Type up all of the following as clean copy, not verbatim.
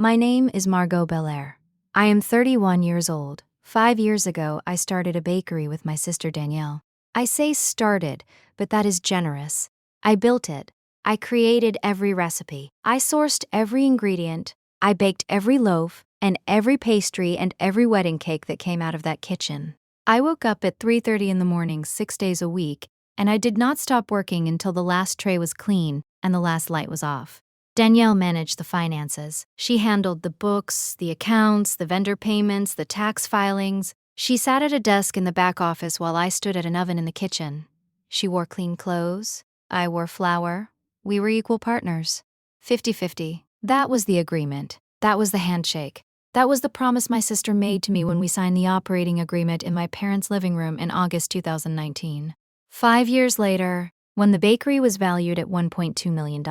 My name is Margot Belair. I am 31 years old. 5 years ago, I started a bakery with my sister Danielle. I say started, but that is generous. I built it. I created every recipe. I sourced every ingredient. I baked every loaf and every pastry and every wedding cake that came out of that kitchen. I woke up at 3:30 in the morning 6 days a week, and I did not stop working until the last tray was clean and the last light was off. Danielle managed the finances. She handled the books, the accounts, the vendor payments, the tax filings. She sat at a desk in the back office while I stood at an oven in the kitchen. She wore clean clothes. I wore flour. We were equal partners. 50-50. That was the agreement. That was the handshake. That was the promise my sister made to me when we signed the operating agreement in my parents' living room in August 2019. 5 years later, when the bakery was valued at $1.2 million,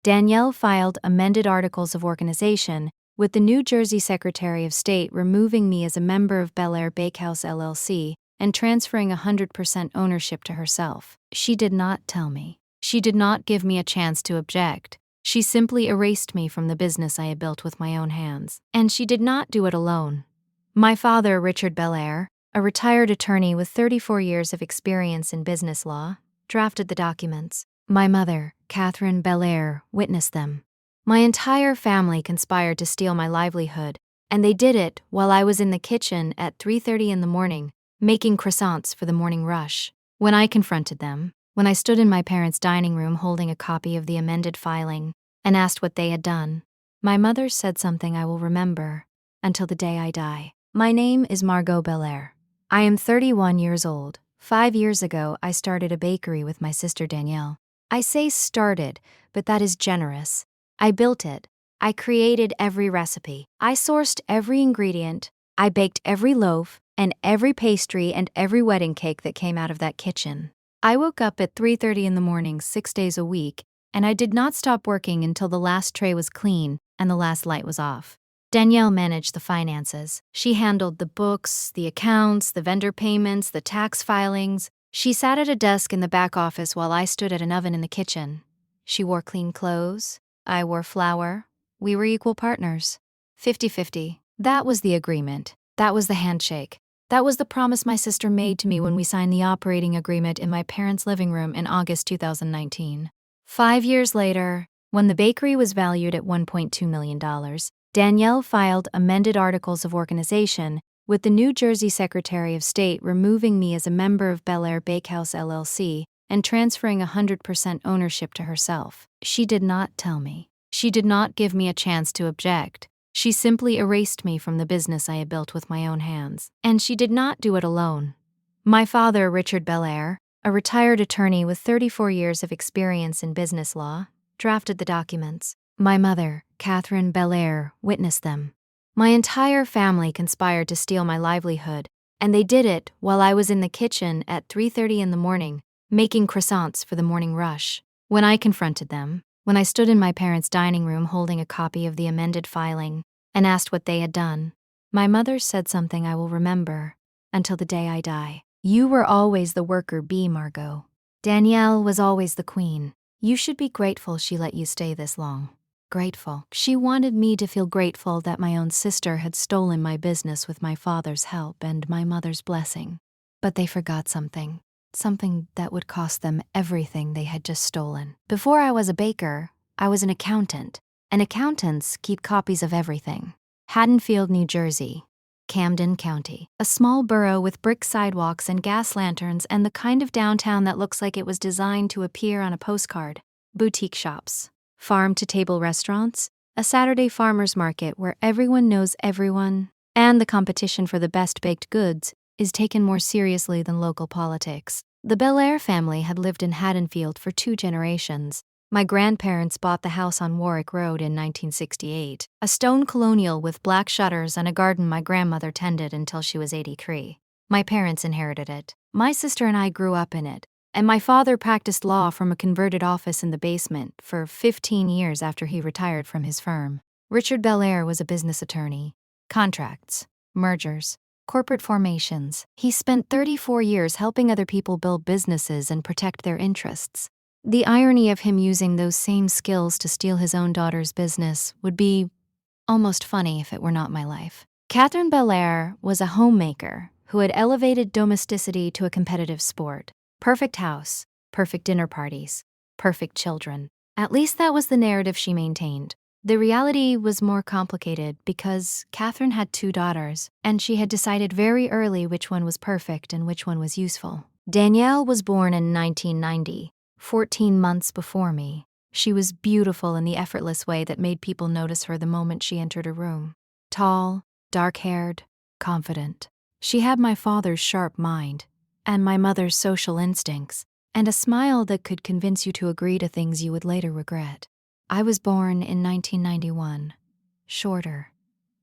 Danielle filed amended articles of organization with the New Jersey Secretary of State, removing me as a member of Belair Bakehouse LLC and transferring 100% ownership to herself. She did not tell me. She did not give me a chance to object. She simply erased me from the business I had built with my own hands. And she did not do it alone. My father, Richard Belair, a retired attorney with 34 years of experience in business law, drafted the documents. My mother, Catherine Belair, witnessed them. My entire family conspired to steal my livelihood, and they did it while I was in the kitchen at 3:30 in the morning, making croissants for the morning rush. When I confronted them, when I stood in my parents' dining room holding a copy of the amended filing and asked what they had done, my mother said something I will remember until the day I die. My name is Margot Belair. I am 31 years old. 5 years ago, I started a bakery with my sister Danielle. I say started, but that is generous. I built it. I created every recipe. I sourced every ingredient. I baked every loaf and every pastry and every wedding cake that came out of that kitchen. I woke up at 3:30 in the morning 6 days a week, and I did not stop working until the last tray was clean and the last light was off. Danielle managed the finances. She handled the books, the accounts, the vendor payments, the tax filings. She sat at a desk in the back office while I stood at an oven in the kitchen. She wore clean clothes. I wore flour. We were equal partners. 50-50. That was the agreement. That was the handshake. That was the promise my sister made to me when we signed the operating agreement in my parents' living room in August 2019. 5 years later, when the bakery was valued at $1.2 million, Danielle filed amended articles of organization with the New Jersey Secretary of State, removing me as a member of Belair Bakehouse LLC and transferring 100% ownership to herself. She did not tell me. She did not give me a chance to object. She simply erased me from the business I had built with my own hands. And she did not do it alone. My father, Richard Belair, a retired attorney with 34 years of experience in business law, drafted the documents. My mother, Catherine Belair, witnessed them. My entire family conspired to steal my livelihood, and they did it while I was in the kitchen at 3:30 in the morning, making croissants for the morning rush. When I confronted them, when I stood in my parents' dining room holding a copy of the amended filing and asked what they had done, my mother said something I will remember until the day I die. You were always the worker bee, Margot. Danielle was always the queen. You should be grateful she let you stay this long. Grateful. She wanted me to feel grateful that my own sister had stolen my business with my father's help and my mother's blessing. But they forgot something. Something that would cost them everything they had just stolen. Before I was a baker, I was an accountant. And accountants keep copies of everything. Haddonfield, New Jersey. Camden County. A small borough with brick sidewalks and gas lanterns and the kind of downtown that looks like it was designed to appear on a postcard. Boutique shops. Farm-to-table restaurants, a Saturday farmers market where everyone knows everyone, and the competition for the best baked goods is taken more seriously than local politics. The Belair family had lived in Haddonfield for 2 generations. My grandparents bought the house on Warwick Road in 1968, a stone colonial with black shutters and a garden my grandmother tended until she was 83. My parents inherited it. My sister and I grew up in it. And my father practiced law from a converted office in the basement for 15 years after he retired from his firm. Richard Belair was a business attorney. Contracts, mergers, corporate formations. He spent 34 years helping other people build businesses and protect their interests. The irony of him using those same skills to steal his own daughter's business would be Almost funny if it were not my life. Catherine Belair was a homemaker who had elevated domesticity to a competitive sport. Perfect house, perfect dinner parties, perfect children. At least that was the narrative she maintained. The reality was more complicated because Catherine had 2 daughters, and she had decided very early which one was perfect and which one was useful. Danielle was born in 1990, 14 months before me. She was beautiful in the effortless way that made people notice her the moment she entered a room. Tall, dark-haired, confident. She had my father's sharp mind, and my mother's social instincts, and a smile that could convince you to agree to things you would later regret. I was born in 1991. Shorter,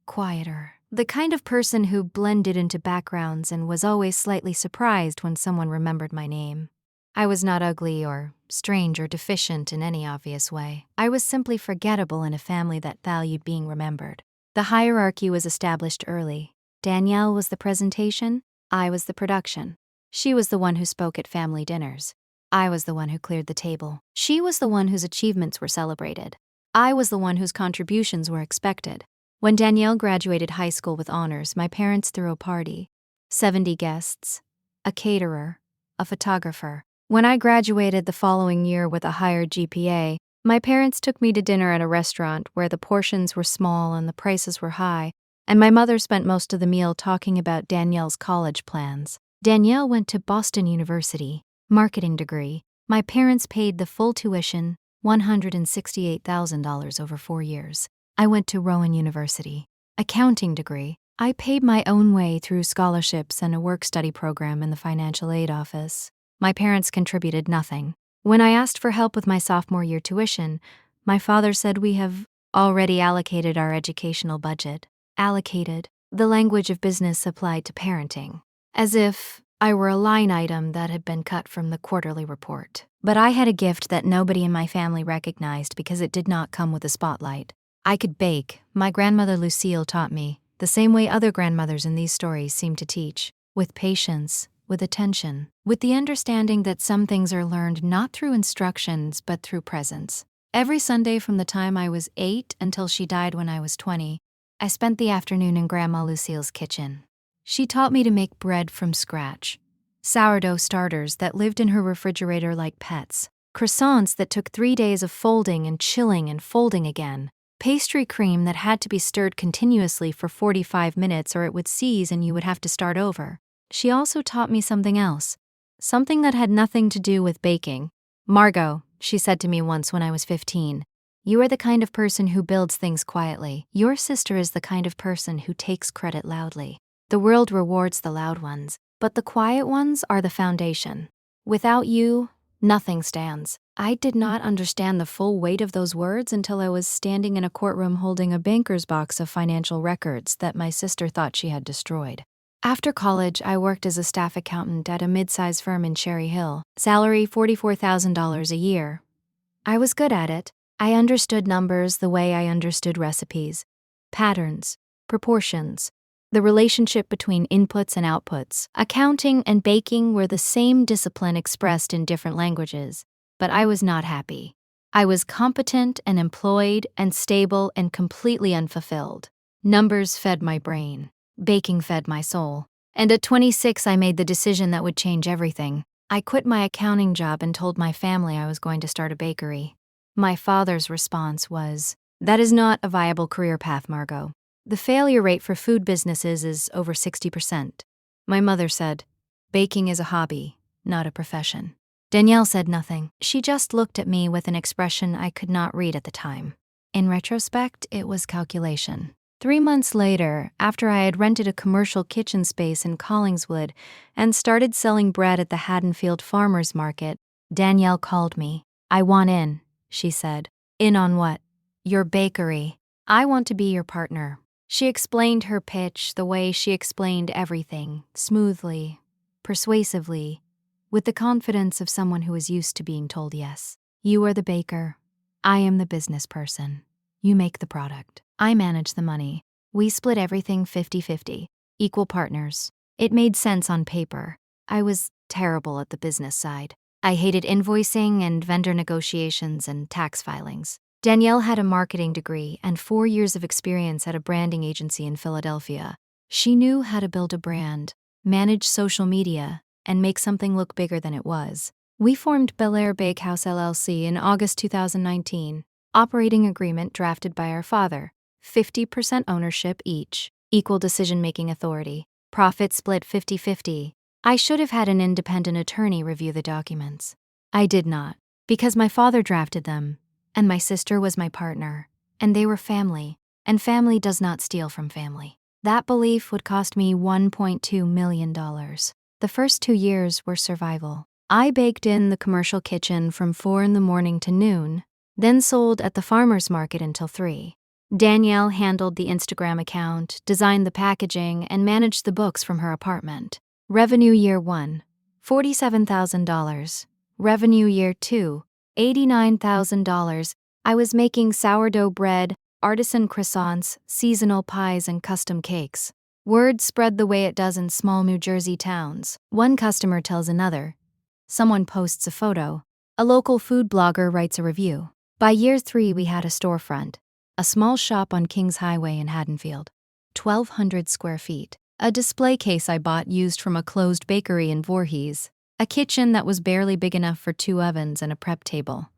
quieter. The kind of person who blended into backgrounds and was always slightly surprised when someone remembered my name. I was not ugly or strange or deficient in any obvious way. I was simply forgettable in a family that valued being remembered. The hierarchy was established early. Danielle was the presentation, I was the production. She was the one who spoke at family dinners. I was the one who cleared the table. She was the one whose achievements were celebrated. I was the one whose contributions were expected. When Danielle graduated high school with honors, my parents threw a party. 70 guests, a caterer, a photographer. When I graduated the following year with a higher GPA, my parents took me to dinner at a restaurant where the portions were small and the prices were high, and my mother spent most of the meal talking about Danielle's college plans. Danielle went to Boston University, marketing degree. My parents paid the full tuition, $168,000 over 4 years. I went to Rowan University, accounting degree. I paid my own way through scholarships and a work-study program in the financial aid office. My parents contributed nothing. When I asked for help with my sophomore year tuition, my father said we have already allocated our educational budget. Allocated, the language of business applied to parenting. As if I were a line item that had been cut from the quarterly report. But I had a gift that nobody in my family recognized because it did not come with a spotlight. I could bake. My grandmother Lucille taught me, the same way other grandmothers in these stories seem to teach, with patience, with attention, with the understanding that some things are learned not through instructions but through presence. Every Sunday from the time I was 8 until she died when I was 20, I spent the afternoon in Grandma Lucille's kitchen. She taught me to make bread from scratch, sourdough starters that lived in her refrigerator like pets, croissants that took 3 days of folding and chilling and folding again, pastry cream that had to be stirred continuously for 45 minutes or it would seize and you would have to start over. She also taught me something else, something that had nothing to do with baking. "Margot," she said to me once when I was 15, "you are the kind of person who builds things quietly. Your sister is the kind of person who takes credit loudly. The world rewards the loud ones, but the quiet ones are the foundation. Without you, nothing stands." I did not understand the full weight of those words until I was standing in a courtroom holding a banker's box of financial records that my sister thought she had destroyed. After college, I worked as a staff accountant at a mid-size firm in Cherry Hill, salary $44,000 a year. I was good at it. I understood numbers the way I understood recipes, patterns, proportions, the relationship between inputs and outputs. Accounting and baking were the same discipline expressed in different languages, but I was not happy. I was competent and employed and stable and completely unfulfilled. Numbers fed my brain. Baking fed my soul. And at 26, I made the decision that would change everything. I quit my accounting job and told my family I was going to start a bakery. My father's response was, "That is not a viable career path, Margot. The failure rate for food businesses is over 60%. My mother said, "Baking is a hobby, not a profession." Danielle said nothing. She just looked at me with an expression I could not read at the time. In retrospect, it was calculation. 3 months later, after I had rented a commercial kitchen space in Collingswood and started selling bread at the Haddonfield Farmers Market, Danielle called me. "I want in," she said. "In on what?" "Your bakery. I want to be your partner." She explained her pitch the way she explained everything, smoothly, persuasively, with the confidence of someone who is used to being told yes. "You are the baker. I am the business person. You make the product. I manage the money. We split everything 50-50, equal partners." It made sense on paper. I was terrible at the business side. I hated invoicing and vendor negotiations and tax filings. Danielle had a marketing degree and 4 years of experience at a branding agency in Philadelphia. She knew how to build a brand, manage social media, and make something look bigger than it was. We formed Bel Air Bakehouse LLC in August 2019. Operating agreement drafted by our father. 50% ownership each. Equal decision-making authority. Profit split 50-50. I should have had an independent attorney review the documents. I did not, because my father drafted them, and my sister was my partner, and they were family, and family does not steal from family. That belief would cost me $1.2 million. The first 2 years were survival. I baked in the commercial kitchen from 4 in the morning to noon, then sold at the farmer's market until 3. Danielle handled the Instagram account, designed the packaging, and managed the books from her apartment. Revenue year 1, $47,000. Revenue year 2, $89,000. I was making sourdough bread, artisan croissants, seasonal pies, and custom cakes. Word spread the way it does in small New Jersey towns. One customer tells another. Someone posts a photo. A local food blogger writes a review. By year 3, we had a storefront. A small shop on Kings Highway in Haddonfield. 1,200 square feet. A display case I bought used from a closed bakery in Voorhees. A kitchen that was barely big enough for 2 ovens and a prep table.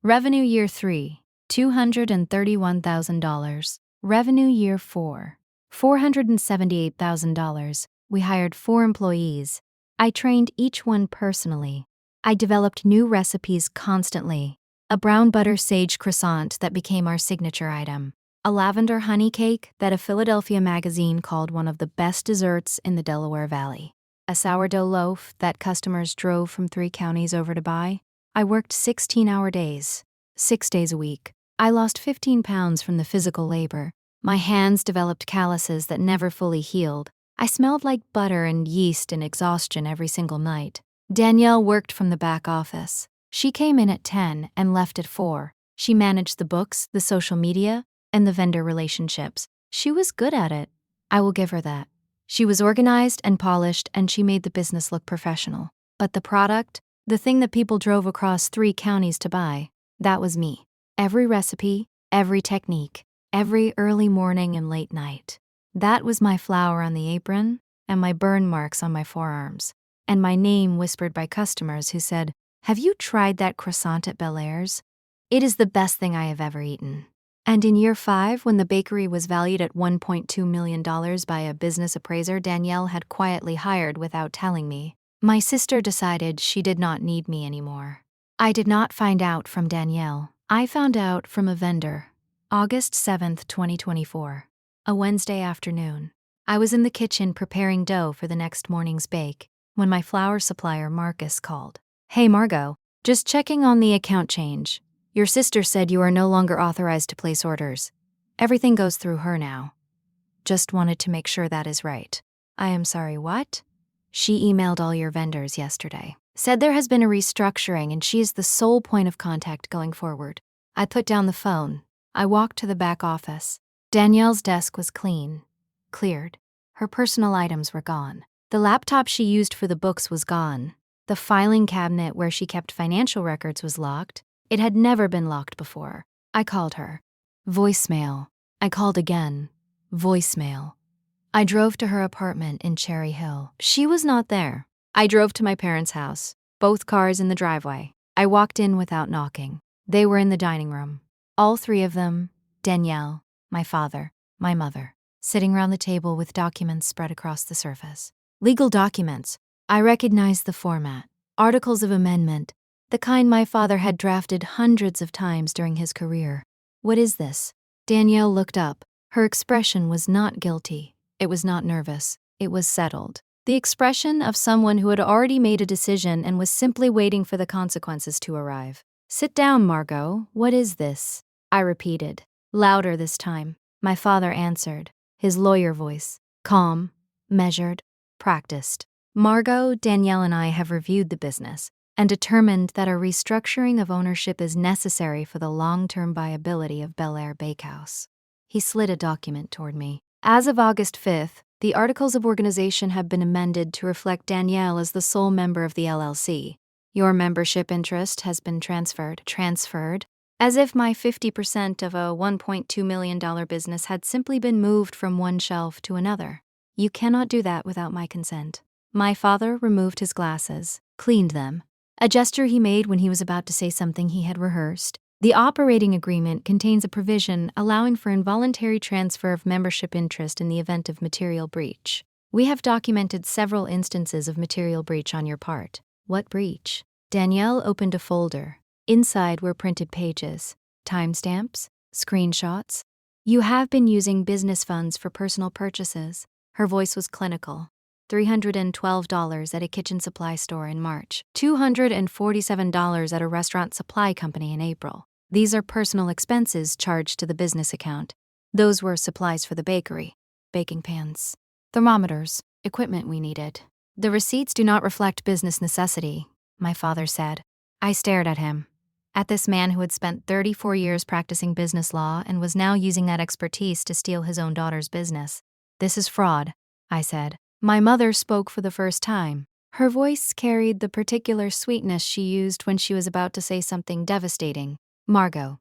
Revenue year 3, $231,000. Revenue year 4, $478,000. We hired 4 employees. I trained each one personally. I developed new recipes constantly. A brown butter sage croissant that became our signature item. A lavender honey cake that a Philadelphia magazine called one of the best desserts in the Delaware Valley. A sourdough loaf that customers drove from 3 counties over to buy. I worked 16-hour days, 6 days a week. I lost 15 pounds from the physical labor. My hands developed calluses that never fully healed. I smelled like butter and yeast and exhaustion every single night. Danielle worked from the back office. She came in at 10 and left at 4. She managed the books, the social media, and the vendor relationships. She was good at it. I will give her that. She was organized and polished, and she made the business look professional. But the product, the thing that people drove across 3 counties to buy, that was me. Every recipe, every technique, every early morning and late night. That was my flour on the apron, and my burn marks on my forearms, and my name whispered by customers who said, "Have you tried that croissant at Bel Air's? It is the best thing I have ever eaten." And in year 5, when the bakery was valued at $1.2 million by a business appraiser Danielle had quietly hired without telling me, my sister decided she did not need me anymore. I did not find out from Danielle. I found out from a vendor. August 7th, 2024. A Wednesday afternoon. I was in the kitchen preparing dough for the next morning's bake when my flour supplier Marcus called. "Hey Margot, just checking on the account change. Your sister said you are no longer authorized to place orders. Everything goes through her now. Just wanted to make sure that is right." I am sorry, what? She emailed all your vendors yesterday. Said there has been a restructuring and she is the sole point of contact going forward. I put down the phone. I walked to the back office. Danielle's desk was cleared. Her personal items were gone. The laptop she used for the books was gone. The filing cabinet where she kept financial records was locked. It had never been locked before. I called her. Voicemail. I called again. Voicemail. I drove to her apartment in Cherry Hill. She was not there. I drove to my parents' house, both cars in the driveway. I walked in without knocking. They were in the dining room. All 3 of them, Danielle, my father, my mother, sitting around the table with documents spread across the surface. Legal documents. I recognized the format. Articles of amendment, the kind my father had drafted hundreds of times during his career. What is this? Danielle looked up. Her expression was not guilty. It was not nervous. It was settled. The expression of someone who had already made a decision and was simply waiting for the consequences to arrive. "Sit down, Margot. What is this?" I repeated, louder this time. My father answered, his lawyer voice, calm, measured, practiced. "Margot, Danielle and I have reviewed the business and determined that a restructuring of ownership is necessary for the long-term viability of Bel Air Bakehouse." He slid a document toward me. As of August 5th, the Articles of Organization have been amended to reflect Danielle as the sole member of the LLC. Your membership interest has been transferred. as if my 50% of a $1.2 million business had simply been moved from one shelf to another. You cannot do that without my consent. My father removed his glasses, cleaned them, a gesture he made when he was about to say something he had rehearsed. The operating agreement contains a provision allowing for involuntary transfer of membership interest in the event of material breach. We have documented several instances of material breach on your part. What breach? Danielle opened a folder. Inside were printed pages, timestamps, screenshots. You have been using business funds for personal purchases. Her voice was clinical. $312 at a kitchen supply store in March, $247 at a restaurant supply company in April. These are personal expenses charged to the business account. Those were supplies for the bakery, baking pans, thermometers, equipment we needed. The receipts do not reflect business necessity, my father said. I stared at him, at this man who had spent 34 years practicing business law and was now using that expertise to steal his own daughter's business. This is fraud, I said. My mother spoke for the first time. Her voice carried the particular sweetness she used when she was about to say something devastating. Margot,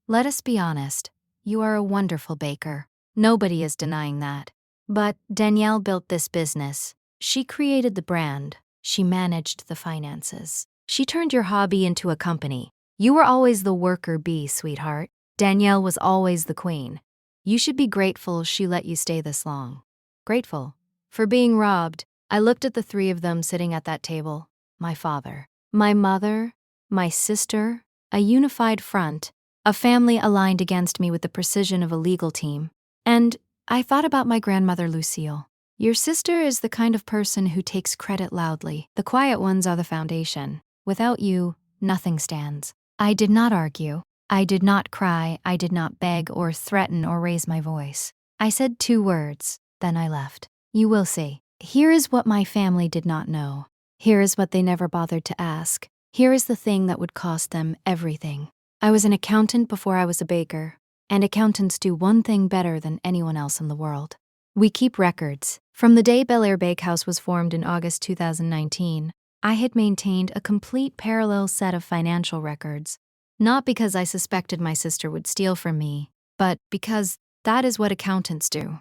let us be honest. You are a wonderful baker. Nobody is denying that. But Danielle built this business. She created the brand. She managed the finances. She turned your hobby into a company. You were always the worker bee, sweetheart. Danielle was always the queen. You should be grateful she let you stay this long. Grateful for being robbed. I looked at the three of them sitting at that table. My father, my mother, my sister, a unified front, a family aligned against me with the precision of a legal team. And I thought about my grandmother, Lucille. Your sister is the kind of person who takes credit loudly. The quiet ones are the foundation. Without you, nothing stands. I did not argue. I did not cry. I did not beg or threaten or raise my voice. I said 2 words, then I left. You will see. Here is what my family did not know. Here is what they never bothered to ask. Here is the thing that would cost them everything. I was an accountant before I was a baker, and accountants do one thing better than anyone else in the world. We keep records. From the day Bel Air Bakehouse was formed in August 2019, I had maintained a complete parallel set of financial records, not because I suspected my sister would steal from me, but because that is what accountants do.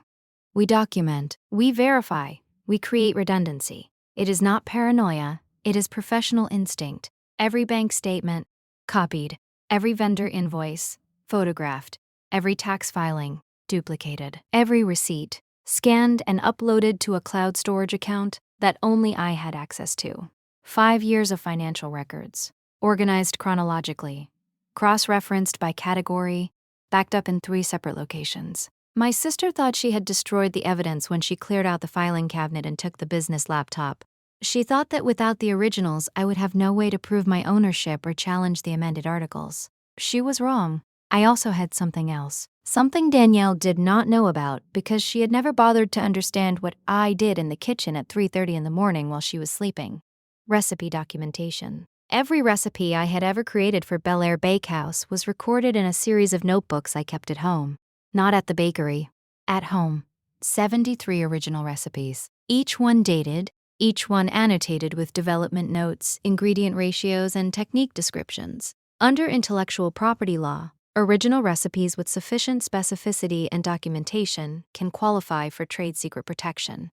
We document, we verify, we create redundancy. It is not paranoia, it is professional instinct. Every bank statement, copied. Every vendor invoice, photographed. Every tax filing, duplicated. Every receipt, scanned and uploaded to a cloud storage account that only I had access to. 5 years of financial records, organized chronologically, cross-referenced by category, backed up in 3 separate locations. My sister thought she had destroyed the evidence when she cleared out the filing cabinet and took the business laptop. She thought that without the originals, I would have no way to prove my ownership or challenge the amended articles. She was wrong. I also had something else. Something Danielle did not know about because she had never bothered to understand what I did in the kitchen at 3:30 in the morning while she was sleeping. Recipe documentation. Every recipe I had ever created for Bel Air Bakehouse was recorded in a series of notebooks I kept at home. Not at the bakery. At home. 73 original recipes. Each one dated, each one annotated with development notes, ingredient ratios, and technique descriptions. Under intellectual property law, original recipes with sufficient specificity and documentation can qualify for trade secret protection.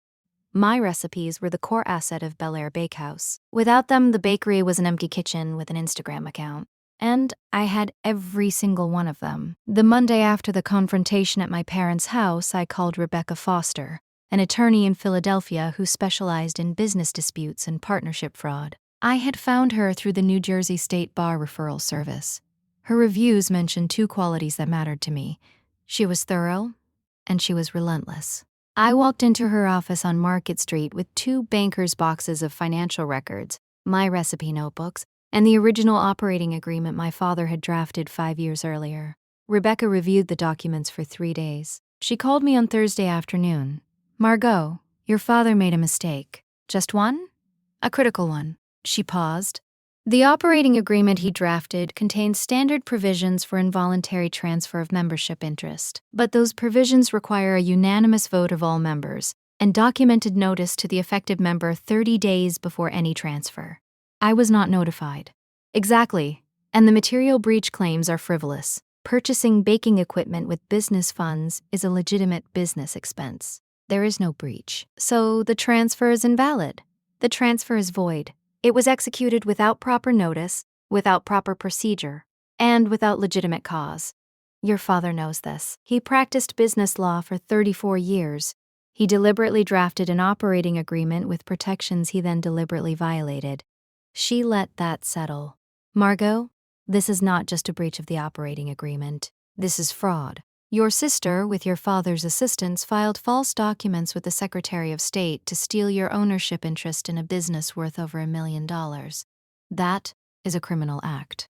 My recipes were the core asset of Bel Air Bakehouse. Without them, the bakery was an empty kitchen with an Instagram account. And I had every single one of them. The Monday after the confrontation at my parents' house, I called Rebecca Foster, an attorney in Philadelphia who specialized in business disputes and partnership fraud. I had found her through the New Jersey State Bar Referral Service. Her reviews mentioned 2 qualities that mattered to me. She was thorough, and she was relentless. I walked into her office on Market Street with 2 bankers' boxes of financial records, my recipe notebooks, and the original operating agreement my father had drafted 5 years earlier. Rebecca reviewed the documents for 3 days. She called me on Thursday afternoon. Margot, your father made a mistake. Just one? A critical one. She paused. The operating agreement he drafted contains standard provisions for involuntary transfer of membership interest, but those provisions require a unanimous vote of all members and documented notice to the affected member 30 days before any transfer. I was not notified. Exactly. And the material breach claims are frivolous. Purchasing baking equipment with business funds is a legitimate business expense. There is no breach, so the transfer is invalid. The transfer is void. It was executed without proper notice, without proper procedure, and without legitimate cause. Your father knows this. He practiced business law for 34 years. He deliberately drafted an operating agreement with protections he then deliberately violated. She let that settle. Margot, this is not just a breach of the operating agreement. This is fraud. Your sister, with your father's assistance, filed false documents with the Secretary of State to steal your ownership interest in a business worth over $1 million. That is a criminal act.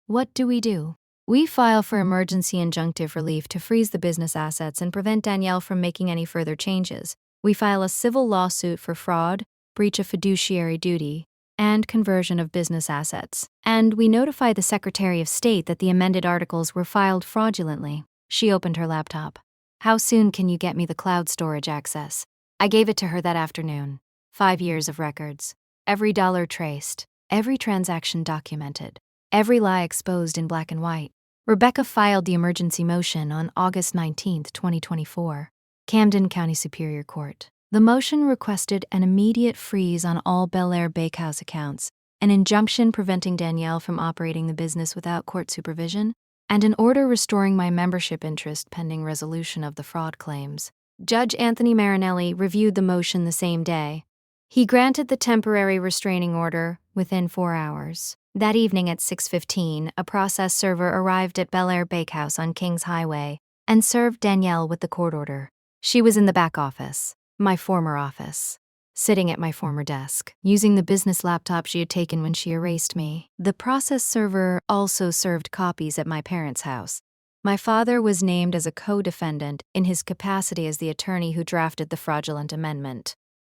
What do? We file for emergency injunctive relief to freeze the business assets and prevent Danielle from making any further changes. We file a civil lawsuit for fraud, breach of fiduciary duty, and conversion of business assets. And we notify the Secretary of State that the amended articles were filed fraudulently. She opened her laptop. How soon can you get me the cloud storage access? I gave it to her that afternoon. 5 years of records. Every dollar traced. Every transaction documented. Every lie exposed in black and white. Rebecca filed the emergency motion on August 19, 2024. Camden County Superior Court. The motion requested an immediate freeze on all Bel Air Bakehouse accounts, an injunction preventing Danielle from operating the business without court supervision, and an order restoring my membership interest pending resolution of the fraud claims. Judge Anthony Marinelli reviewed the motion the same day. He granted the temporary restraining order within 4 hours. That evening at 6:15, a process server arrived at Bel Air Bakehouse on Kings Highway and served Danielle with the court order. She was in the back office, my former office, sitting at my former desk, using the business laptop she had taken when she erased me. The process server also served copies at my parents' house. My father was named as a co-defendant in his capacity as the attorney who drafted the fraudulent amendment.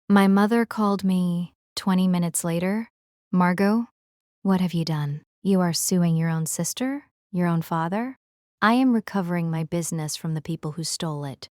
My mother called me 20 minutes later. Margot, what have you done? You are suing your own sister? Your own father? I am recovering my business from the people who stole it.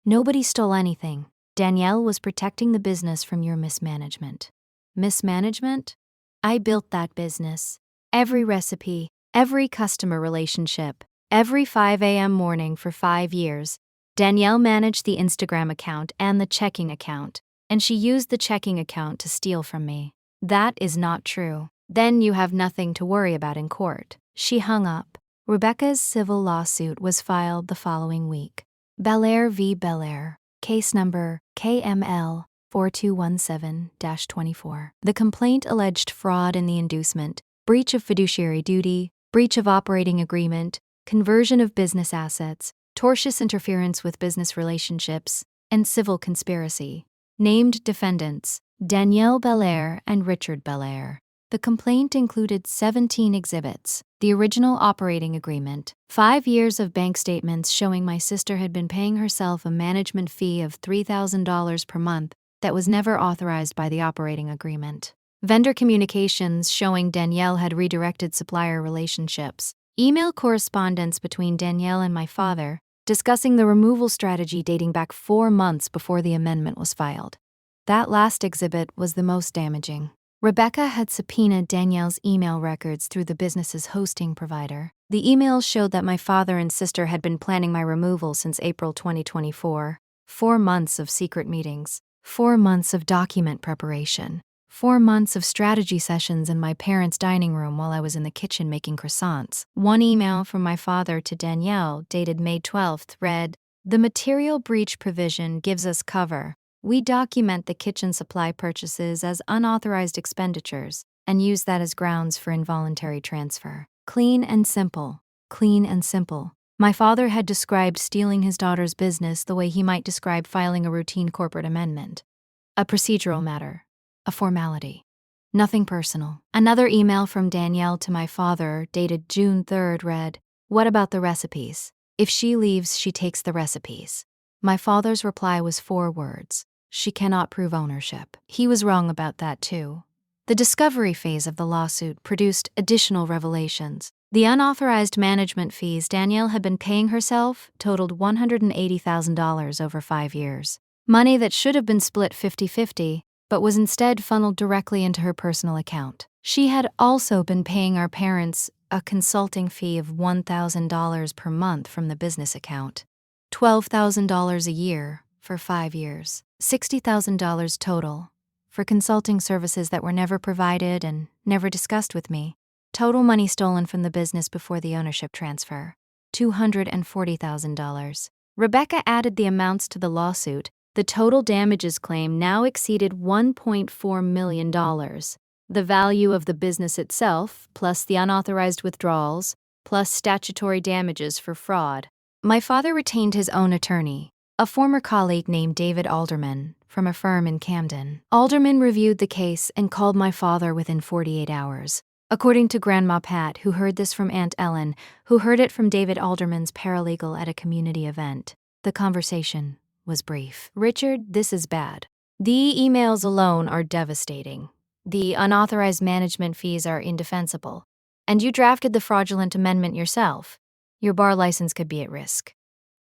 Nobody stole anything. Danielle was protecting the business from your mismanagement. Mismanagement? I built that business. Every recipe, every customer relationship, every 5 a.m. morning for 5 years. Danielle managed the Instagram account and the checking account, and she used the checking account to steal from me. That is not true. Then you have nothing to worry about in court. She hung up. Rebecca's civil lawsuit was filed the following week. Bel Air v. Bel Air, case number KML 4217-24. The complaint alleged fraud in the inducement, breach of fiduciary duty, breach of operating agreement, conversion of business assets, tortious interference with business relationships, and civil conspiracy. Named defendants, Danielle Bel Air and Richard Bel Air. The complaint included 17 exhibits, the original operating agreement, 5 years of bank statements showing my sister had been paying herself a management fee of $3,000 per month that was never authorized by the operating agreement, vendor communications showing Danielle had redirected supplier relationships, email correspondence between Danielle and my father discussing the removal strategy dating back 4 months before the amendment was filed. That last exhibit was the most damaging. Rebecca had subpoenaed Danielle's email records through the business's hosting provider. The emails showed that my father and sister had been planning my removal since April 2024. 4 months of secret meetings, 4 months of document preparation, 4 months of strategy sessions in my parents' dining room while I was in the kitchen making croissants. One email from my father to Danielle, dated May 12th, read, "The material breach provision gives us cover. We document the kitchen supply purchases as unauthorized expenditures and use that as grounds for involuntary transfer." Clean and simple. Clean and simple. My father had described stealing his daughter's business the way he might describe filing a routine corporate amendment. A procedural matter. A formality. Nothing personal. Another email from Danielle to my father, dated June 3rd, read, "What about the recipes? If she leaves, she takes the recipes." My father's reply was 4 words. She cannot prove ownership. He was wrong about that too. The discovery phase of the lawsuit produced additional revelations. The unauthorized management fees Danielle had been paying herself totaled $180,000 over 5 years. Money that should have been split 50-50, but was instead funneled directly into her personal account. She had also been paying our parents a consulting fee of $1,000 per month from the business account, $12,000 a year for 5 years, $60,000 total for consulting services that were never provided and never discussed with me. Total money stolen from the business before the ownership transfer, $240,000. Rebecca added the amounts to the lawsuit. The total damages claim now exceeded $1.4 million. The value of the business itself, plus the unauthorized withdrawals, plus statutory damages for fraud. My father retained his own attorney, a former colleague named David Alderman, from a firm in Camden. Alderman reviewed the case and called my father within 48 hours. According to Grandma Pat, who heard this from Aunt Ellen, who heard it from David Alderman's paralegal at a community event, the conversation was brief. "Richard, this is bad. The emails alone are devastating. The unauthorized management fees are indefensible. And you drafted the fraudulent amendment yourself. Your bar license could be at risk."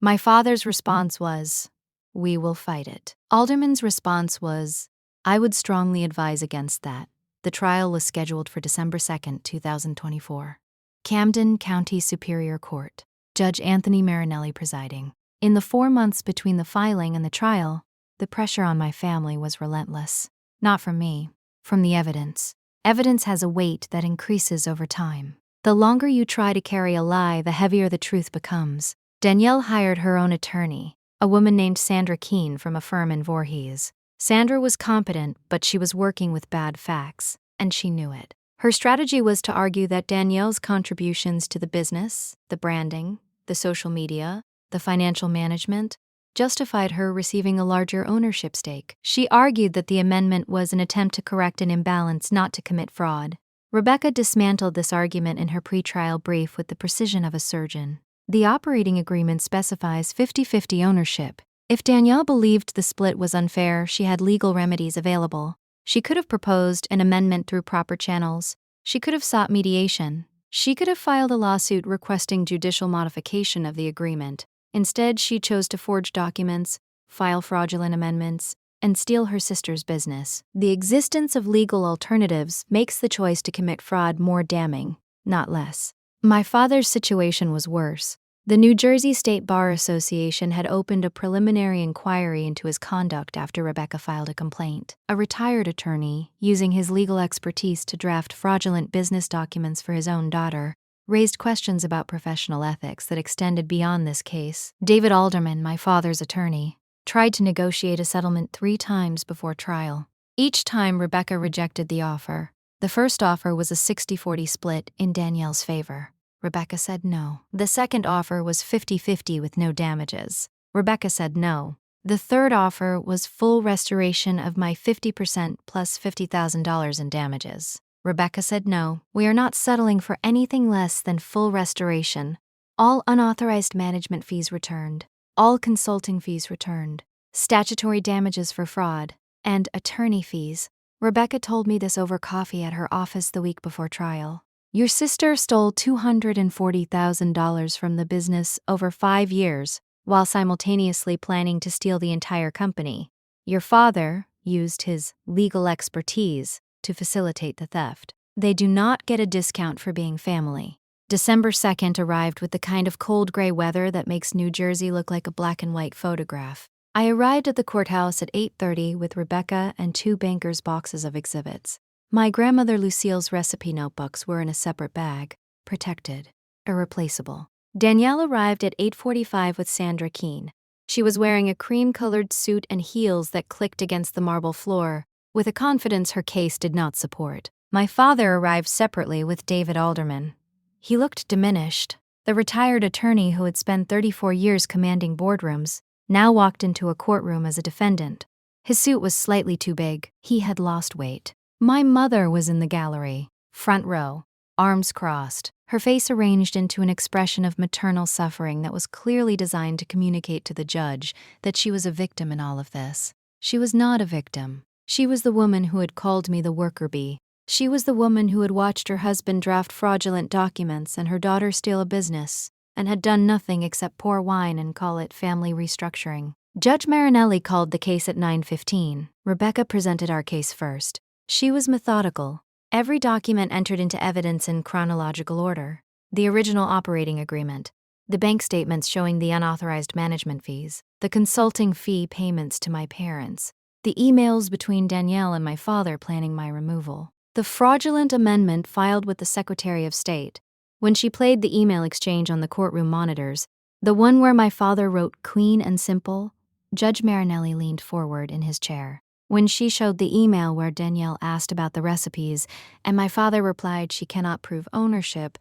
My father's response was, "We will fight it." Alderman's response was, "I would strongly advise against that." The trial was scheduled for December 2, 2024. Camden County Superior Court. Judge Anthony Marinelli presiding. In the 4 months between the filing and the trial, the pressure on my family was relentless. Not from me, from the evidence. Evidence has a weight that increases over time. The longer you try to carry a lie, the heavier the truth becomes. Danielle hired her own attorney, a woman named Sandra Keene from a firm in Voorhees. Sandra was competent, but she was working with bad facts, and she knew it. Her strategy was to argue that Danielle's contributions to the business, the branding, the social media, the financial management, justified her receiving a larger ownership stake. She argued that the amendment was an attempt to correct an imbalance, not to commit fraud. Rebecca dismantled this argument in her pretrial brief with the precision of a surgeon. The operating agreement specifies 50-50 ownership. If Danielle believed the split was unfair, she had legal remedies available. She could have proposed an amendment through proper channels. She could have sought mediation. She could have filed a lawsuit requesting judicial modification of the agreement. Instead, she chose to forge documents, file fraudulent amendments, and steal her sister's business. The existence of legal alternatives makes the choice to commit fraud more damning, not less. My father's situation was worse. The New Jersey State Bar Association had opened a preliminary inquiry into his conduct after Rebecca filed a complaint. A retired attorney, using his legal expertise to draft fraudulent business documents for his own daughter, raised questions about professional ethics that extended beyond this case. David Alderman, my father's attorney, tried to negotiate a settlement 3 times before trial. Each time, Rebecca rejected the offer. The first offer was a 60-40 split in Danielle's favor. Rebecca said no. The second offer was 50-50 with no damages. Rebecca said no. The third offer was full restoration of my 50% plus $50,000 in damages. Rebecca said no. "We are not settling for anything less than full restoration. All unauthorized management fees returned. All consulting fees returned. Statutory damages for fraud. And attorney fees." Rebecca told me this over coffee at her office the week before trial. "Your sister stole $240,000 from the business over 5 years, while simultaneously planning to steal the entire company. Your father used his legal expertise to facilitate the theft. They do not get a discount for being family." December 2nd arrived with the kind of cold gray weather that makes New Jersey look like a black and white photograph. I arrived at the courthouse at 8:30 with Rebecca and 2 bankers' boxes of exhibits. My grandmother Lucille's recipe notebooks were in a separate bag, protected, irreplaceable. Danielle arrived at 8:45 with Sandra Keene. She was wearing a cream-colored suit and heels that clicked against the marble floor, with a confidence her case did not support. My father arrived separately with David Alderman. He looked diminished. The retired attorney who had spent 34 years commanding boardrooms now walked into a courtroom as a defendant. His suit was slightly too big. He had lost weight. My mother was in the gallery, front row, arms crossed, her face arranged into an expression of maternal suffering that was clearly designed to communicate to the judge that she was a victim in all of this. She was not a victim. She was the woman who had called me the worker bee. She was the woman who had watched her husband draft fraudulent documents and her daughter steal a business, and had done nothing except pour wine and call it family restructuring. Judge Marinelli called the case at 9:15. Rebecca presented our case first. She was methodical, Every document entered into evidence in chronological order. The original operating agreement, the bank statements showing the unauthorized management fees, the consulting fee payments to my parents, the emails between Danielle and my father planning my removal, the fraudulent amendment filed with the Secretary of State. When she played the email exchange on the courtroom monitors, the one where my father wrote clean and simple, Judge Marinelli leaned forward in his chair. When she showed the email where Danielle asked about the recipes and my father replied she cannot prove ownership,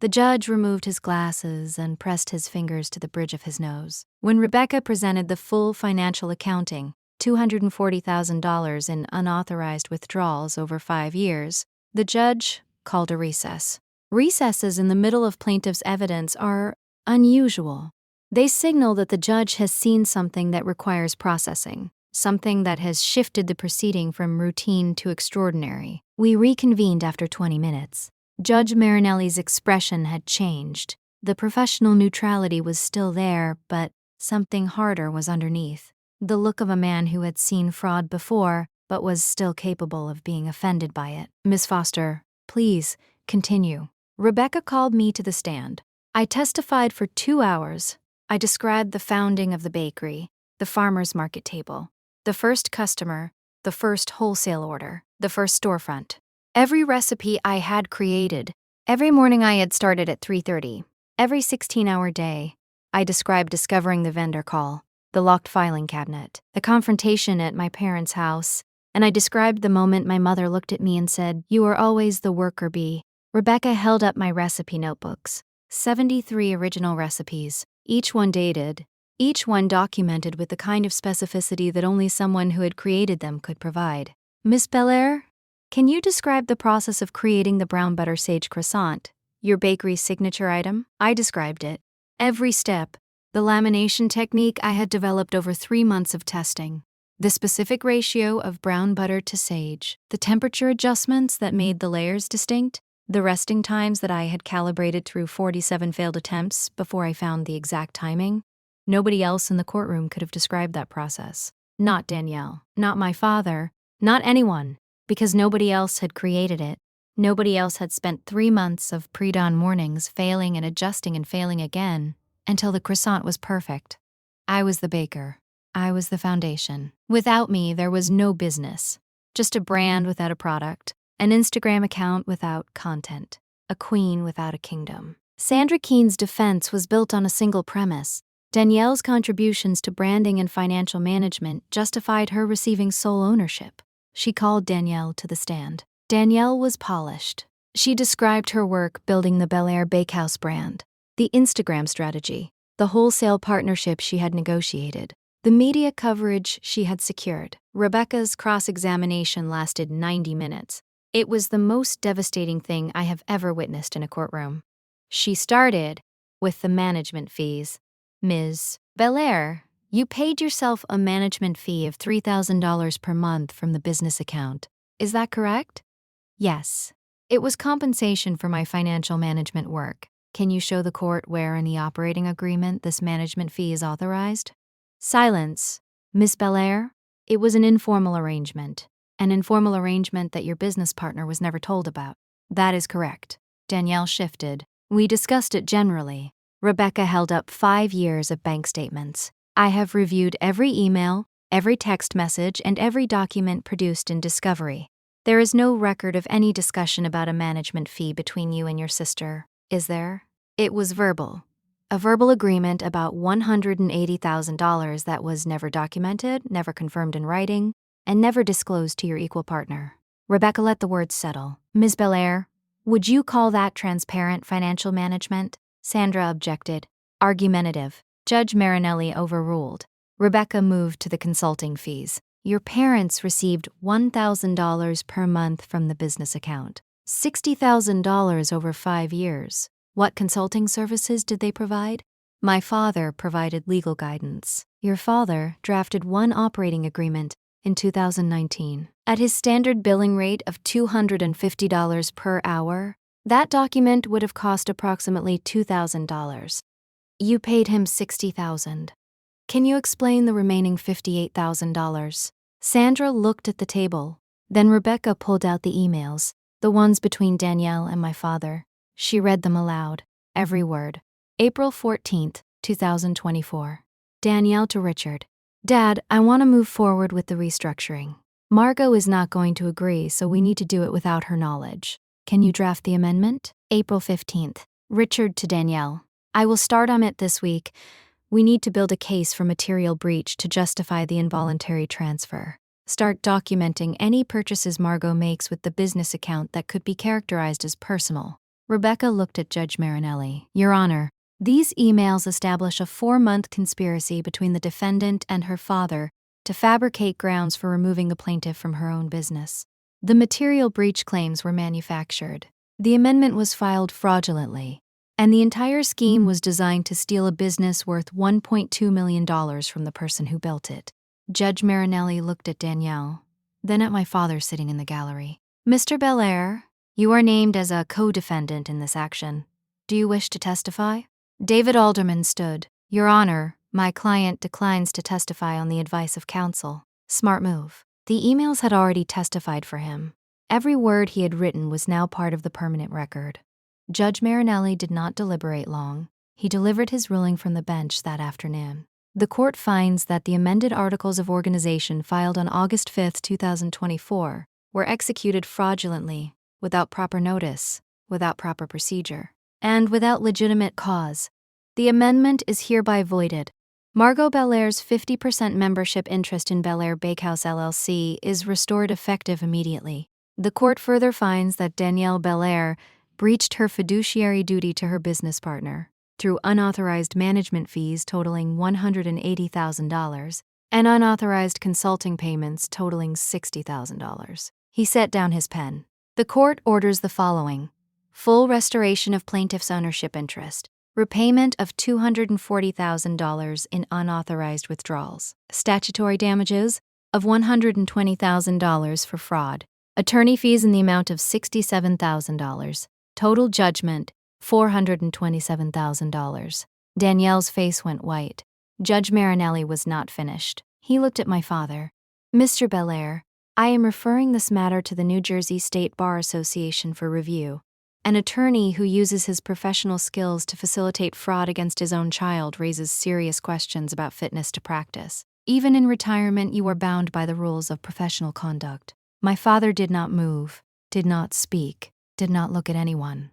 the judge removed his glasses and pressed his fingers to the bridge of his nose. When Rebecca presented the full financial accounting, $240,000 in unauthorized withdrawals over 5 years, the judge called a recess. Recesses in the middle of plaintiff's evidence are unusual. They signal that the judge has seen something that requires processing, something that has shifted the proceeding from routine to extraordinary. We reconvened after 20 minutes. Judge Marinelli's expression had changed. The professional neutrality was still there, but something harder was underneath. The look of a man who had seen fraud before, but was still capable of being offended by it. Miss Foster, please, continue. Rebecca called me to the stand. I testified for 2 hours. I described the founding of the bakery, the farmer's market table, the first customer, the first wholesale order, the first storefront. Every recipe I had created, every morning I had started at 3:30, every 16-hour day. I described discovering the vendor call, the locked filing cabinet, the confrontation at my parents' house, and I described the moment my mother looked at me and said, "You are always the worker bee." Rebecca held up my recipe notebooks, 73 original recipes, each one dated, each one documented with the kind of specificity that only someone who had created them could provide. Miss Belair, can you describe the process of creating the brown butter sage croissant, your bakery's signature item? I described it. Every step, the lamination technique I had developed over 3 months of testing, the specific ratio of brown butter to sage, the temperature adjustments that made the layers distinct, the resting times that I had calibrated through 47 failed attempts before I found the exact timing. Nobody else in the courtroom could have described that process. Not Danielle, not my father, not anyone. Because nobody else had created it. Nobody else had spent 3 months of pre-dawn mornings failing and adjusting and failing again until the croissant was perfect. I was the baker. I was the foundation. Without me, there was no business. Just a brand without a product, an Instagram account without content, a queen without a kingdom. Sandra Keene's defense was built on a single premise. Danielle's contributions to branding and financial management justified her receiving sole ownership. She called Danielle to the stand. Danielle was polished. She described her work building the Belair Bakehouse brand, the Instagram strategy, the wholesale partnership she had negotiated, the media coverage she had secured. Rebecca's cross-examination lasted 90 minutes. It was the most devastating thing I have ever witnessed in a courtroom. She started with the management fees. Ms. Belair, you paid yourself a management fee of $3,000 per month from the business account. Is that correct? Yes. It was compensation for my financial management work. Can you show the court where in the operating agreement this management fee is authorized? Silence. Miss Belair, it was an informal arrangement. An informal arrangement that your business partner was never told about. That is correct. Danielle shifted. We discussed it generally. Rebecca held up 5 years of bank statements. I have reviewed every email, every text message, and every document produced in discovery. There is no record of any discussion about a management fee between you and your sister, is there? It was verbal. A verbal agreement about $180,000 that was never documented, never confirmed in writing, and never disclosed to your equal partner. Rebecca let the words settle. Ms. Belair, would you call that transparent financial management? Sandra objected. Argumentative. Judge Marinelli overruled. Rebecca moved to the consulting fees. Your parents received $1,000 per month from the business account. $60,000 over 5 years. What consulting services did they provide? My father provided legal guidance. Your father drafted one operating agreement in 2019. At his standard billing rate of $250 per hour, that document would have cost approximately $2,000. You paid him $60,000. Can you explain the remaining $58,000? Sandra looked at the table. Then Rebecca pulled out the emails. The ones between Danielle and my father. She read them aloud, every word. April 14th, 2024. Danielle to Richard. Dad, I want to move forward with the restructuring. Margot is not going to agree, so we need to do it without her knowledge. Can you draft the amendment? April 15th. Richard to Danielle. I will start on it this week. We need to build a case for material breach to justify the involuntary transfer. Start documenting any purchases Margot makes with the business account that could be characterized as personal. Rebecca looked at Judge Marinelli. Your Honor, these emails establish a 4-month conspiracy between the defendant and her father to fabricate grounds for removing the plaintiff from her own business. The material breach claims were manufactured. The amendment was filed fraudulently, and the entire scheme was designed to steal a business worth $1.2 million from the person who built it. Judge Marinelli looked at Danielle, then at my father sitting in the gallery. Mr. Belair, you are named as a co-defendant in this action. Do you wish to testify? David Alderman stood. Your Honor, my client declines to testify on the advice of counsel. Smart move. The emails had already testified for him. Every word he had written was now part of the permanent record. Judge Marinelli did not deliberate long. He delivered his ruling from the bench that afternoon. The court finds that the amended Articles of Organization filed on August 5, 2024, were executed fraudulently, without proper notice, without proper procedure, and without legitimate cause. The amendment is hereby voided. Margot Belair's 50% membership interest in Belair Bakehouse LLC is restored effective immediately. The court further finds that Danielle Belair breached her fiduciary duty to her business partner through unauthorized management fees totaling $180,000 and unauthorized consulting payments totaling $60,000. He set down his pen. The court orders the following: full restoration of plaintiff's ownership interest, repayment of $240,000 in unauthorized withdrawals, statutory damages of $120,000 for fraud, attorney fees in the amount of $67,000, total judgment $427,000. Danielle's face went white. Judge Marinelli was not finished. He looked at my father. Mr. Belair, I am referring this matter to the New Jersey State Bar Association for review. An attorney who uses his professional skills to facilitate fraud against his own child raises serious questions about fitness to practice. Even in retirement, you are bound by the rules of professional conduct. My father did not move, did not speak, did not look at anyone.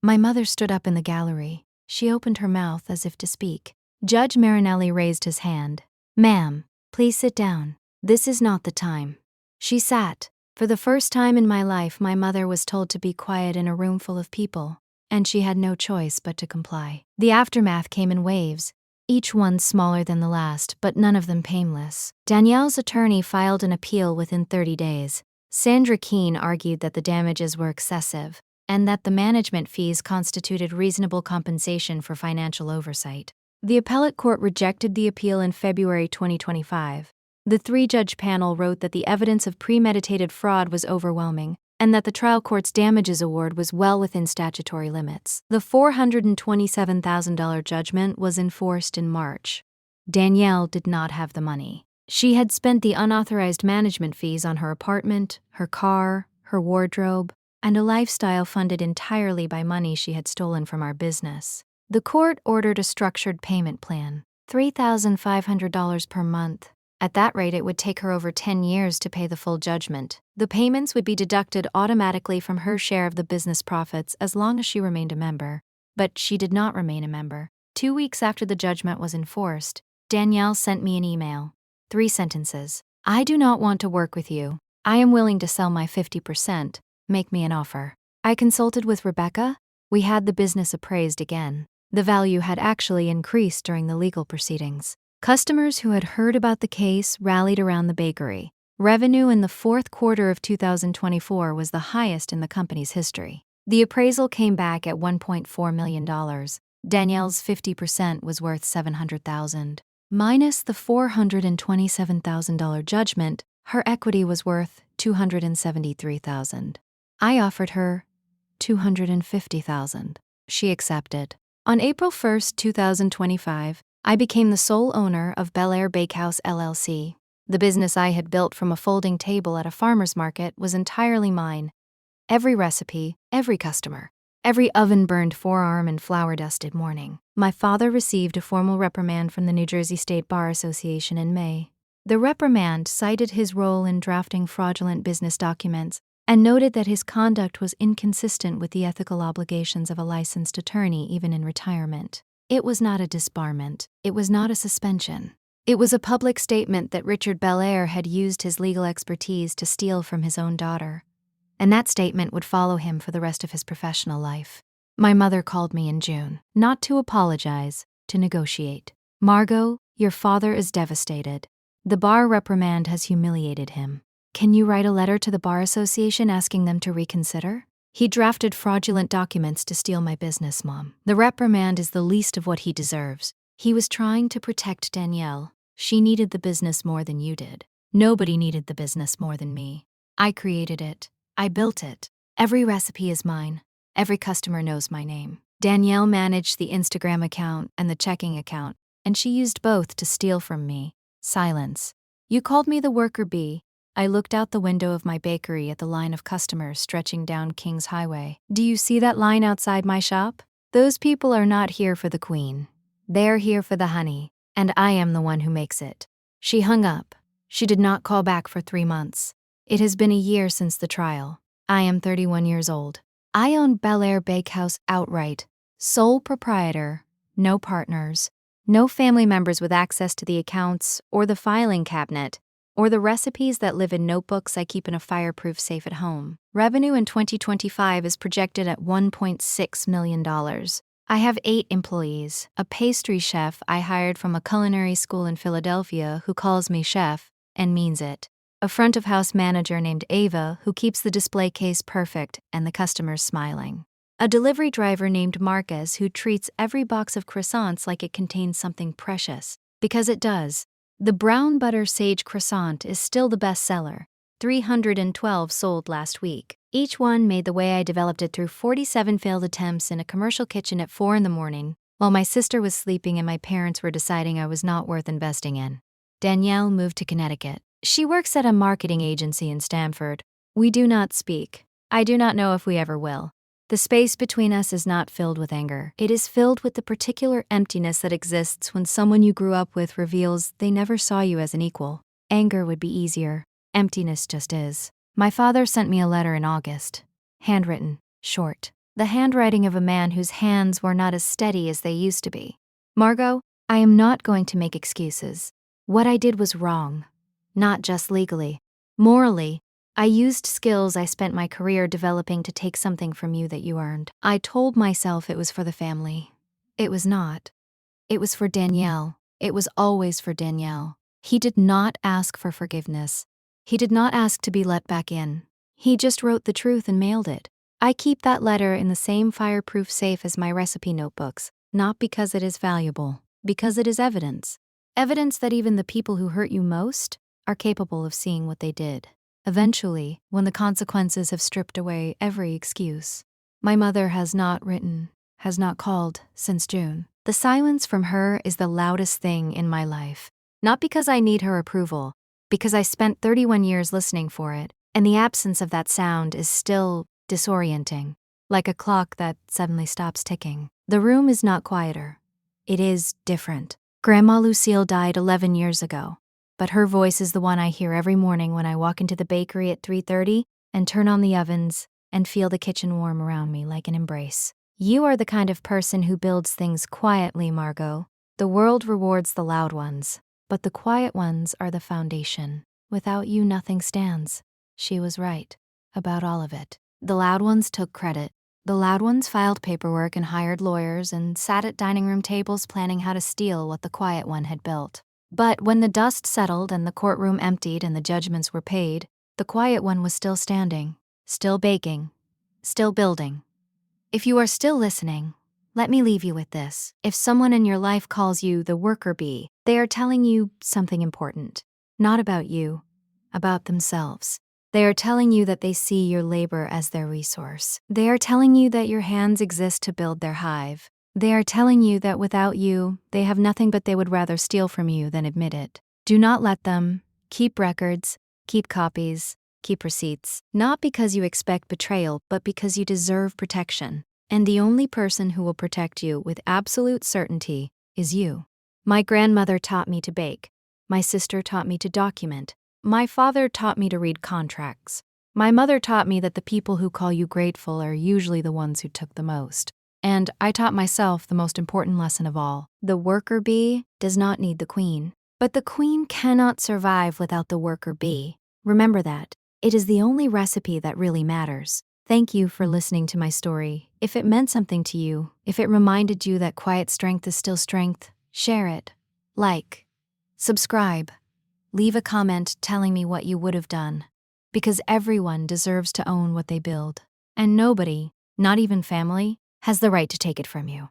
My mother stood up in the gallery. She opened her mouth as if to speak. Judge Marinelli raised his hand. Ma'am, please sit down. This is not the time. She sat. For the first time in my life, my mother was told to be quiet in a room full of people, and she had no choice but to comply. The aftermath came in waves, each one smaller than the last, but none of them painless. Danielle's attorney filed an appeal within 30 days. Sandra Keene argued that the damages were excessive, and that the management fees constituted reasonable compensation for financial oversight. The appellate court rejected the appeal in February 2025. The 3-judge panel wrote that the evidence of premeditated fraud was overwhelming, and that the trial court's damages award was well within statutory limits. The $427,000 judgment was enforced in March. Danielle did not have the money. She had spent the unauthorized management fees on her apartment, her car, her wardrobe, and a lifestyle funded entirely by money she had stolen from our business. The court ordered a structured payment plan, $3,500 per month. At that rate, it would take her over 10 years to pay the full judgment. The payments would be deducted automatically from her share of the business profits as long as she remained a member. But she did not remain a member. 2 weeks after the judgment was enforced, Danielle sent me an email. 3 sentences. I do not want to work with you. I am willing to sell my 50%. Make me an offer. I consulted with Rebecca. We had the business appraised again. The value had actually increased during the legal proceedings. Customers who had heard about the case rallied around the bakery. Revenue in the 4th quarter of 2024 was the highest in the company's history. The appraisal came back at $1.4 million. Danielle's 50% was worth $700,000. Minus the $427,000 judgment, her equity was worth $273,000. I offered her $250,000. She accepted. On April 1, 2025, I became the sole owner of Belair Bakehouse LLC. The business I had built from a folding table at a farmer's market was entirely mine. Every recipe, every customer, every oven-burned forearm and flour-dusted morning. My father received a formal reprimand from the New Jersey State Bar Association in May. The reprimand cited his role in drafting fraudulent business documents and noted that his conduct was inconsistent with the ethical obligations of a licensed attorney even in retirement. It was not a disbarment. It was not a suspension. It was a public statement that Richard Belair had used his legal expertise to steal from his own daughter. And that statement would follow him for the rest of his professional life. My mother called me in June, not to apologize, to negotiate. Margot, your father is devastated. The bar reprimand has humiliated him. Can you write a letter to the Bar Association asking them to reconsider? He drafted fraudulent documents to steal my business, Mom. The reprimand is the least of what he deserves. He was trying to protect Danielle. She needed the business more than you did. Nobody needed the business more than me. I created it. I built it. Every recipe is mine. Every customer knows my name. Danielle managed the Instagram account and the checking account, and she used both to steal from me. Silence. You called me the worker bee. I looked out the window of my bakery at the line of customers stretching down Kings Highway. Do you see that line outside my shop? Those people are not here for the queen. They're here for the honey, and I am the one who makes it. She hung up. She did not call back for 3 months. It has been a year since the trial. I am 31 years old. I own Belair Bakehouse outright. Sole proprietor. No partners. No family members with access to the accounts or the filing cabinet or the recipes that live in notebooks I keep in a fireproof safe at home. Revenue in 2025 is projected at $1.6 million. I have 8 employees, a pastry chef I hired from a culinary school in Philadelphia who calls me chef and means it. A front-of-house manager named Ava who keeps the display case perfect and the customers smiling. A delivery driver named Marcus who treats every box of croissants like it contains something precious, because it does. The brown butter sage croissant is still the best seller. 312 sold last week. Each one made the way I developed it through 47 failed attempts in a commercial kitchen at 4 a.m, while my sister was sleeping and my parents were deciding I was not worth investing in. Danielle moved to Connecticut. She works at a marketing agency in Stamford. We do not speak. I do not know if we ever will. The space between us is not filled with anger. It is filled with the particular emptiness that exists when someone you grew up with reveals they never saw you as an equal. Anger would be easier. Emptiness just is. My father sent me a letter in August. Handwritten, short. The handwriting of a man whose hands were not as steady as they used to be. Margot, I am not going to make excuses. What I did was wrong. Not just legally. Morally, I used skills I spent my career developing to take something from you that you earned. I told myself it was for the family. It was not. It was for Danielle. It was always for Danielle. He did not ask for forgiveness. He did not ask to be let back in. He just wrote the truth and mailed it. I keep that letter in the same fireproof safe as my recipe notebooks, not because it is valuable, because it is evidence. Evidence that even the people who hurt you most are capable of seeing what they did. Eventually, when the consequences have stripped away every excuse. My mother has not written, has not called since June. The silence from her is the loudest thing in my life. Not because I need her approval, because I spent 31 years listening for it, and the absence of that sound is still disorienting, like a clock that suddenly stops ticking. The room is not quieter. It is different. Grandma Lucille died 11 years ago. But her voice is the one I hear every morning when I walk into the bakery at 3:30 and turn on the ovens and feel the kitchen warm around me like an embrace. You are the kind of person who builds things quietly, Margot. The world rewards the loud ones, but the quiet ones are the foundation. Without you, nothing stands. She was right about all of it. The loud ones took credit. The loud ones filed paperwork and hired lawyers and sat at dining room tables planning how to steal what the quiet one had built. But when the dust settled and the courtroom emptied and the judgments were paid, the quiet one was still standing, still baking, still building. If you are still listening, let me leave you with this. If someone in your life calls you the worker bee, they are telling you something important. Not about you, about themselves. They are telling you that they see your labor as their resource. They are telling you that your hands exist to build their hive. They are telling you that without you, they have nothing but they would rather steal from you than admit it. Do not let them. Keep records, keep copies, keep receipts. Not because you expect betrayal, but because you deserve protection. And the only person who will protect you with absolute certainty is you. My grandmother taught me to bake. My sister taught me to document. My father taught me to read contracts. My mother taught me that the people who call you grateful are usually the ones who took the most. And I taught myself the most important lesson of all. The worker bee does not need the queen. But the queen cannot survive without the worker bee. Remember that. It is the only recipe that really matters. Thank you for listening to my story. If it meant something to you, if it reminded you that quiet strength is still strength, share it. Like. Subscribe. Leave a comment telling me what you would have done. Because everyone deserves to own what they build. And nobody, not even family, has the right to take it from you.